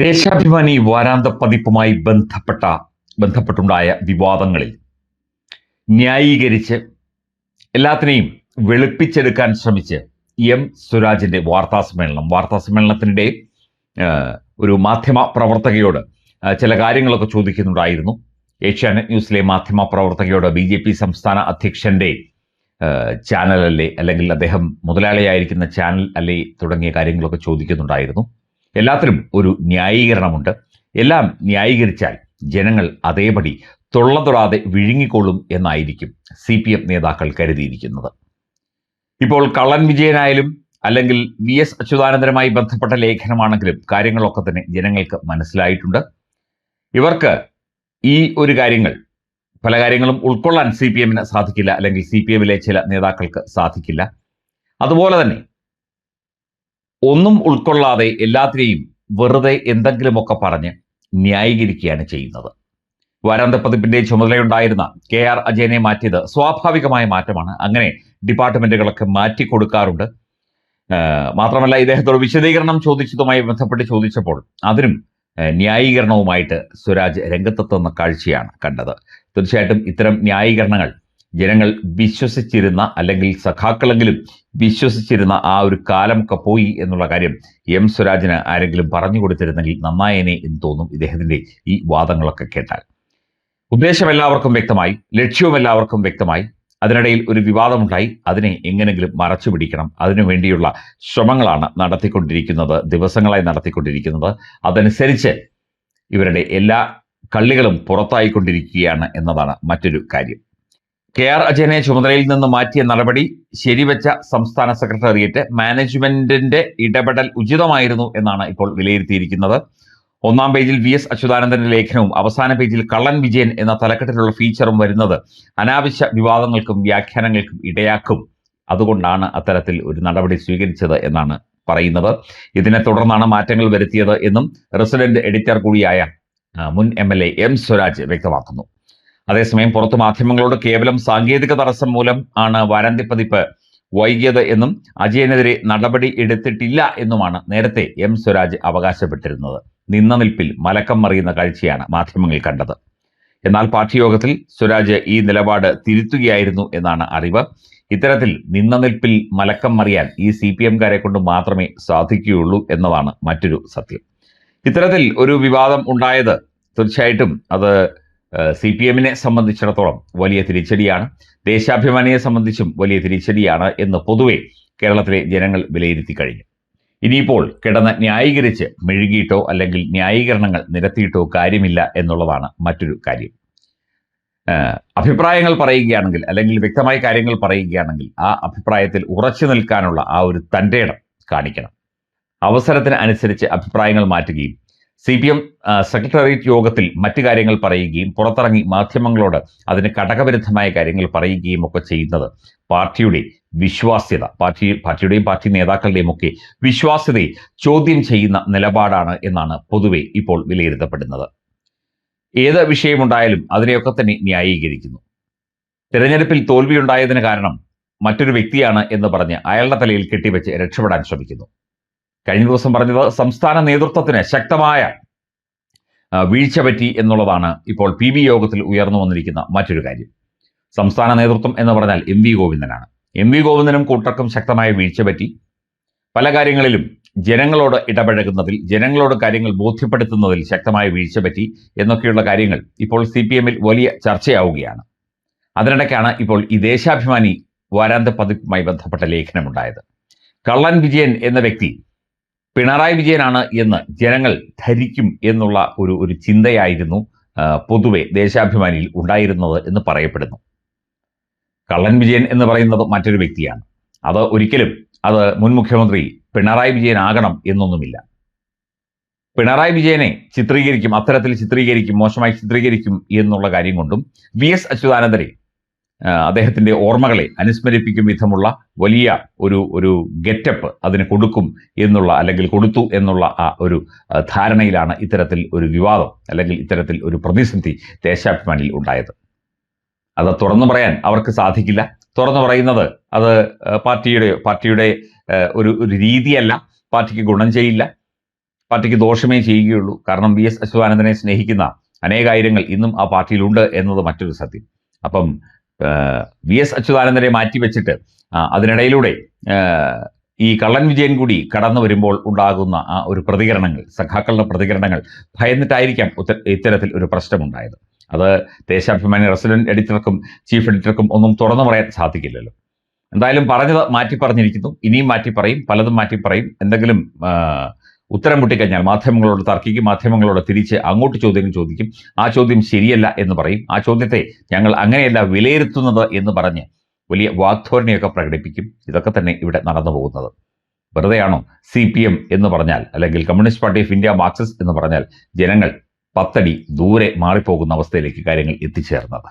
ദേശാഭിമാനി വാരാന്ത പതിപ്പുമായി ബന്ധപ്പെട്ടുണ്ടായ വിവാദങ്ങളിൽ ന്യായീകരിച്ച് എല്ലാത്തിനെയും വെളുപ്പിച്ചെടുക്കാൻ ശ്രമിച്ച് സ്വരാജിന്റെ വാർത്താസമ്മേളനത്തിനിടെ ഒരു മാധ്യമ പ്രവർത്തകയോട് ചില കാര്യങ്ങളൊക്കെ ചോദിക്കുന്നുണ്ടായിരുന്നു. ഏഷ്യാനെറ്റ് ന്യൂസിലെ മാധ്യമ പ്രവർത്തകയോട് BJP സംസ്ഥാന അധ്യക്ഷന്റെ ചാനലല്ലേ, അല്ലെങ്കിൽ അദ്ദേഹം മുതലാളിയായിരിക്കുന്ന ചാനൽ അല്ലേ തുടങ്ങിയ കാര്യങ്ങളൊക്കെ ചോദിക്കുന്നുണ്ടായിരുന്നു. എല്ലാത്തിനും ഒരു ന്യായീകരണമുണ്ട്. എല്ലാം ന്യായീകരിച്ചാൽ ജനങ്ങൾ അതേപടി തൊള്ളതൊടാതെ വിഴുങ്ങിക്കൊള്ളും എന്നായിരിക്കും CPM നേതാക്കൾ കരുതിയിരിക്കുന്നത്. ഇപ്പോൾ കള്ളൻ വിജയനായാലും അല്ലെങ്കിൽ VS അച്യുതാനന്ദനുമായി ബന്ധപ്പെട്ട ലേഖനമാണെങ്കിലും കാര്യങ്ങളൊക്കെ തന്നെ ജനങ്ങൾക്ക് മനസ്സിലായിട്ടുണ്ട്. ഇവർക്ക് ഈ ഒരു പല കാര്യങ്ങളും ഉൾക്കൊള്ളാൻ CPM-ന് സാധിക്കില്ല, അല്ലെങ്കിൽ CPM-ലെ ചില നേതാക്കൾക്ക് സാധിക്കില്ല. അതുപോലെ തന്നെ ഒന്നും ഉൾക്കൊള്ളാതെ എല്ലാത്തിനെയും വെറുതെ എന്തെങ്കിലുമൊക്കെ പറഞ്ഞ് ന്യായീകരിക്കുകയാണ് ചെയ്യുന്നത്. വാരാന്ത പതിപ്പിന്റെ ചുമതലയുണ്ടായിരുന്ന KR അജയനെ മാറ്റിയത് സ്വാഭാവികമായ മാറ്റമാണ്. അങ്ങനെ ഡിപ്പാർട്ട്മെന്റുകളൊക്കെ മാറ്റിക്കൊടുക്കാറുണ്ട്. മാത്രമല്ല, ഇദ്ദേഹത്തോട് വിശദീകരണം ചോദിച്ചതുമായി ബന്ധപ്പെട്ട് ചോദിച്ചപ്പോൾ അതിനും ന്യായീകരണവുമായിട്ട് സ്വരാജ് രംഗത്തെത്തുന്ന കാഴ്ചയാണ് കണ്ടത്. തീർച്ചയായിട്ടും ഇത്തരം ന്യായീകരണങ്ങൾ ജനങ്ങൾ വിശ്വസിച്ചിരുന്ന, അല്ലെങ്കിൽ സഖാക്കളെങ്കിലും വിശ്വസിച്ചിരുന്ന ആ ഒരു കാലമൊക്കെ പോയി എന്നുള്ള കാര്യം സ്വരാജിന് ആരെങ്കിലും പറഞ്ഞു കൊടുത്തിരുന്നെങ്കിൽ നന്നായേനെ എന്ന് തോന്നും ഇദ്ദേഹത്തിന്റെ ഈ വാദങ്ങളൊക്കെ കേട്ടാൽ. ഉദ്ദേശം എല്ലാവർക്കും വ്യക്തമായി, ലക്ഷ്യവും എല്ലാവർക്കും വ്യക്തമായി. അതിനിടയിൽ ഒരു വിവാദമുണ്ടായി, അതിനെ എങ്ങനെങ്കിലും മറച്ചു പിടിക്കണം, അതിനു വേണ്ടിയുള്ള ശ്രമങ്ങളാണ് ദിവസങ്ങളായി നടത്തിക്കൊണ്ടിരിക്കുന്നത്. അതനുസരിച്ച് ഇവരുടെ എല്ലാ കള്ളികളും പുറത്തായിക്കൊണ്ടിരിക്കുകയാണ് എന്നതാണ് മറ്റൊരു കാര്യം. KR അജയനെ ചുമതലയിൽ നിന്ന് മാറ്റിയ നടപടി ശരിവെച്ച സംസ്ഥാന സെക്രട്ടേറിയറ്റ് മാനേജ്മെന്റിന്റെ ഇടപെടൽ ഉചിതമായിരുന്നു എന്നാണ് ഇപ്പോൾ വിലയിരുത്തിയിരിക്കുന്നത്. ഒന്നാം പേജിൽ VS അച്യുതാനന്ദന്റെ ലേഖനവും അവസാന പേജിൽ കള്ളൻ വിജയൻ എന്ന തലക്കെട്ടിലുള്ള ഫീച്ചറും വരുന്നത് അനാവശ്യ വിവാദങ്ങൾക്കും വ്യാഖ്യാനങ്ങൾക്കും ഇടയാക്കും. അതുകൊണ്ടാണ് അത്തരത്തിൽ ഒരു നടപടി സ്വീകരിച്ചത് എന്നാണ് പറയുന്നത്. ഇതിനെ തുടർന്നാണ് മാറ്റങ്ങൾ വരുത്തിയത് എന്നും റെസിഡന്റ് എഡിറ്റർ കൂടിയായ മുൻ MLA സ്വരാജ് വ്യക്തമാക്കുന്നു. അതേസമയം പുറത്തു മാധ്യമങ്ങളോട് കേവലം സാങ്കേതിക തടസ്സം മൂലം ആണ് വാരാന്ത്യ പതിപ്പ് വൈകിയത് എന്നും അജയനെതിരെ നടപടി എടുത്തിട്ടില്ല എന്നുമാണ് നേരത്തെ സ്വരാജ് അവകാശപ്പെട്ടിരുന്നത്. നിന്ന നിൽപ്പിൽ മലക്കം മറിയുന്ന കാഴ്ചയാണ് മാധ്യമങ്ങൾ കണ്ടത്. എന്നാൽ പാർട്ടി യോഗത്തിൽ സ്വരാജ് ഈ നിലപാട് തിരുത്തുകയായിരുന്നു എന്നാണ് അറിവ്. ഇത്തരത്തിൽ നിന്ന നിൽപ്പിൽ മലക്കം മറിയാൻ ഈ CPM-കാരെ കൊണ്ട് മാത്രമേ സാധിക്കുകയുള്ളൂ എന്നതാണ് മറ്റൊരു സത്യം. ഇത്തരത്തിൽ ഒരു വിവാദം ഉണ്ടായത് തീർച്ചയായിട്ടും അത് CPM-നെ സംബന്ധിച്ചിടത്തോളം വലിയ തിരിച്ചടിയാണ്, ദേശാഭിമാനിയെ സംബന്ധിച്ചും വലിയ തിരിച്ചടിയാണ് എന്ന് പൊതുവെ കേരളത്തിലെ ജനങ്ങൾ വിലയിരുത്തി കഴിഞ്ഞു. ഇനിയിപ്പോൾ കിടന്ന് ന്യായീകരിച്ച് മെഴുകിയിട്ടോ അല്ലെങ്കിൽ ന്യായീകരണങ്ങൾ നിരത്തിയിട്ടോ കാര്യമില്ല എന്നുള്ളതാണ് മറ്റൊരു കാര്യം. അഭിപ്രായങ്ങൾ പറയുകയാണെങ്കിൽ, അല്ലെങ്കിൽ വ്യക്തമായ കാര്യങ്ങൾ പറയുകയാണെങ്കിൽ ആ അഭിപ്രായത്തിൽ ഉറച്ചു നിൽക്കാനുള്ള ആ ഒരു തൻ്റെയിടം കാണിക്കണം. അവസരത്തിന് അനുസരിച്ച് അഭിപ്രായങ്ങൾ മാറ്റുകയും CPM സെക്രട്ടേറിയറ്റ് യോഗത്തിൽ മറ്റു കാര്യങ്ങൾ പറയുകയും പുറത്തിറങ്ങി മാധ്യമങ്ങളോട് അതിന് ഘടകവിരുദ്ധമായ കാര്യങ്ങൾ പറയുകയും ഒക്കെ ചെയ്യുന്നത് പാർട്ടിയുടെ വിശ്വാസ്യത, പാർട്ടിയുടെയും പാർട്ടി നേതാക്കളുടെയും ഒക്കെ വിശ്വാസ്യതയെ ചോദ്യം ചെയ്യുന്ന നിലപാടാണ് എന്നാണ് പൊതുവെ ഇപ്പോൾ വിലയിരുത്തപ്പെടുന്നത്. ഏത് വിഷയമുണ്ടായാലും അതിനെയൊക്കെ തന്നെ ന്യായീകരിക്കുന്നു. തിരഞ്ഞെടുപ്പിൽ തോൽവിയുണ്ടായതിന് കാരണം മറ്റൊരു വ്യക്തിയാണ് എന്ന് പറഞ്ഞ് അയാളുടെ തലയിൽ കെട്ടിവെച്ച് രക്ഷപ്പെടാൻ ശ്രമിക്കുന്നു. കഴിഞ്ഞ ദിവസം പറഞ്ഞത് സംസ്ഥാന നേതൃത്വത്തിന് ശക്തമായ വീഴ്ച പറ്റി എന്നുള്ളതാണ് ഇപ്പോൾ PB യോഗത്തിൽ ഉയർന്നു വന്നിരിക്കുന്ന മറ്റൊരു കാര്യം. സംസ്ഥാന നേതൃത്വം എന്ന് പറഞ്ഞാൽ MV ഗോവിന്ദനാണ്. MV ഗോവിന്ദനും കൂട്ടർക്കും ശക്തമായ വീഴ്ച പറ്റി. പല കാര്യങ്ങളിലും ജനങ്ങളോട് ഇടപഴകുന്നതിൽ, ജനങ്ങളോട് കാര്യങ്ങൾ ബോധ്യപ്പെടുത്തുന്നതിൽ ശക്തമായ വീഴ്ച പറ്റി എന്നൊക്കെയുള്ള കാര്യങ്ങൾ ഇപ്പോൾ CPM-ൽ വലിയ ചർച്ചയാവുകയാണ്. അതിനിടയ്ക്കാണ് ഇപ്പോൾ ഈ ദേശാഭിമാനി വാരാന്ത്യ പതിപ്പുമായി ബന്ധപ്പെട്ട ലേഖനമുണ്ടായത്. കള്ളൻ വിജയൻ എന്ന വ്യക്തി പിണറായി വിജയനാണ് എന്ന് ജനങ്ങൾ ധരിക്കും എന്നുള്ള ഒരു ചിന്തയായിരുന്നു പൊതുവെ ദേശാഭിമാനിയിൽ ഉണ്ടായിരുന്നത് എന്ന് പറയപ്പെടുന്നു. കള്ളൻ വിജയൻ എന്ന് പറയുന്നത് മറ്റൊരു വ്യക്തിയാണ്. അത് മുൻ മുഖ്യമന്ത്രി പിണറായി വിജയൻ ആകണം എന്നൊന്നുമില്ല. പിണറായി വിജയനെ അത്തരത്തിൽ ചിത്രീകരിക്കും, മോശമായി ചിത്രീകരിക്കും എന്നുള്ള കാര്യം കൊണ്ടും VS അച്യുതാനന്ദനെ അദ്ദേഹത്തിന്റെ ഓർമ്മകളെ അനുസ്മരിപ്പിക്കും വിധമുള്ള വലിയ ഒരു ഗെറ്റപ്പ് അതിന് കൊടുക്കും എന്നുള്ള, അല്ലെങ്കിൽ കൊടുത്തു എന്നുള്ള ആ ഒരു ധാരണയിലാണ് ഇത്തരത്തിൽ ഒരു വിവാദം അല്ലെങ്കിൽ ഇത്തരത്തിൽ ഒരു പ്രതിസന്ധി ദേശാഭിമാനിയിൽ ഉണ്ടായത്. അത് തുറന്നു പറയാൻ അവർക്ക് സാധിക്കില്ല. തുറന്നു പറയുന്നത് അത് പാർട്ടിയുടെ ഒരു രീതിയല്ല, പാർട്ടിക്ക് ഗുണം ചെയ്യില്ല. പാർട്ടിക്ക് ദോഷമേ ചെയ്യുകയുള്ളൂ. കാരണം വി.എസ്. അച്യുതാനന്ദനെ സ്നേഹിക്കുന്ന അനേകായിരങ്ങൾ ഇന്നും ആ പാർട്ടിയിലുണ്ട് എന്നത് മറ്റൊരു സത്യം. അപ്പം വി.എസ്. അച്യുതാനന്ദനെ മാറ്റിവെച്ചിട്ട് അതിനിടയിലൂടെ ഈ കള്ളൻ വിജയൻ കൂടി കടന്നു വരുമ്പോൾ ഉണ്ടാകുന്ന ആ ഒരു പ്രതികരണങ്ങൾ, സഖാക്കളുടെ പ്രതികരണങ്ങൾ ഭയന്നിട്ടായിരിക്കാം ഇത്തരത്തിൽ ഒരു പ്രശ്നമുണ്ടായത്. അത് ദേശാഭിമാനി റെസിഡന്റ് എഡിറ്റർക്കും ചീഫ് എഡിറ്റർക്കും ഒന്നും തുറന്നു പറയാൻ സാധിക്കില്ലല്ലോ. എന്തായാലും പറഞ്ഞത് മാറ്റി പറഞ്ഞിരിക്കുന്നു. ഇനിയും മാറ്റി പറയും, പലതും മാറ്റി പറയും. എന്തെങ്കിലും ഉത്തരം മുട്ടിക്കഴിഞ്ഞാൽ മാധ്യമങ്ങളോട് തർക്കിക്കും, മാധ്യമങ്ങളോട് തിരിച്ച് അങ്ങോട്ട് ചോദ്യങ്ങൾ ചോദിക്കും. ആ ചോദ്യം ശരിയല്ല എന്ന് പറയും. ആ ചോദ്യത്തെ ഞങ്ങൾ അങ്ങനെയല്ല വിലയിരുത്തുന്നത് എന്ന് പറഞ്ഞ് വലിയ വാഗ്ധോരണിയൊക്കെ പ്രകടിപ്പിക്കും. ഇതൊക്കെ തന്നെ ഇവിടെ നടന്നു പോകുന്നത്. വെറുതെയാണോ CPM എന്ന് പറഞ്ഞാൽ, അല്ലെങ്കിൽ communist party of India Marxist എന്ന് പറഞ്ഞാൽ ജനങ്ങൾ 10 അടി ദൂരെ മാറിപ്പോകുന്ന അവസ്ഥയിലേക്ക് കാര്യങ്ങൾ എത്തിച്ചേർന്നത്?